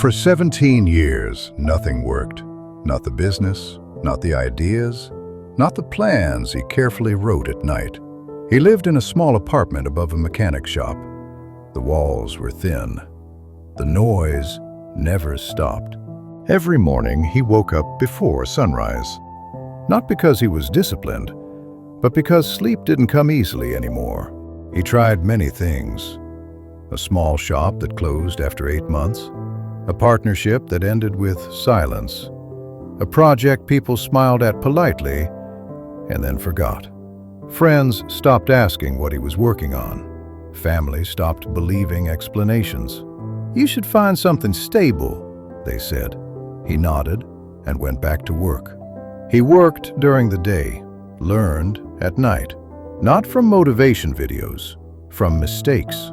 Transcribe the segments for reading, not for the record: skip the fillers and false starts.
For 17 years, nothing worked. Not the business, not the ideas, not the plans he carefully wrote at night. He lived in a small apartment above a mechanic shop. The walls were thin. The noise never stopped. Every morning, he woke up before sunrise. Not because he was disciplined, but because sleep didn't come easily anymore. He tried many things. A small shop that closed after 8 months. A partnership that ended with silence. A project people smiled at politely and then forgot. Friends stopped asking what he was working on. Family stopped believing explanations. "You should find something stable," they said. He nodded and went back to work. He worked during the day, learned at night. Not from motivation videos, from mistakes.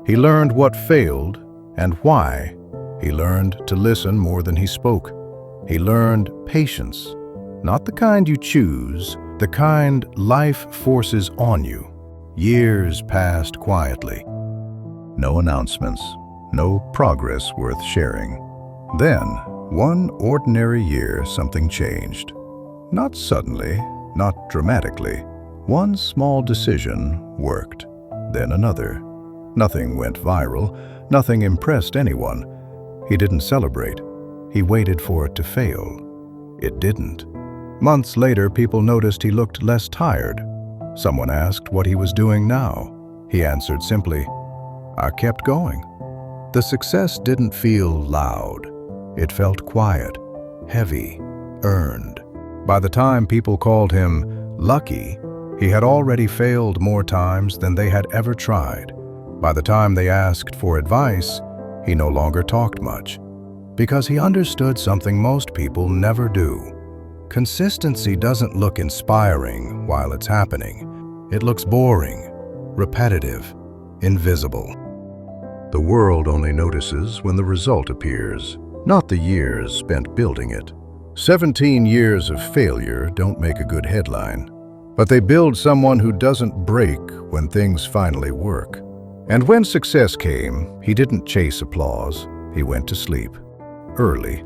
He learned what failed and why. He learned to listen more than he spoke. He learned patience, not the kind you choose, the kind life forces on you. Years passed quietly. No announcements, no progress worth sharing. Then, one ordinary year, something changed. Not suddenly, not dramatically. One small decision worked, then another. Nothing went viral, nothing impressed anyone. He didn't celebrate. He waited for it to fail. It didn't. Months later, people noticed he looked less tired. Someone asked what he was doing now. He answered simply, "I kept going." The success didn't feel loud. It felt quiet, heavy, earned. By the time people called him lucky, he had already failed more times than they had ever tried. By the time they asked for advice, he no longer talked much. Because he understood something most people never do. Consistency doesn't look inspiring while it's happening. It looks boring, repetitive, invisible. The world only notices when the result appears, not the years spent building it. 17 years of failure don't make a good headline, but they build someone who doesn't break when things finally work. And when success came, he didn't chase applause. He went to sleep. Early.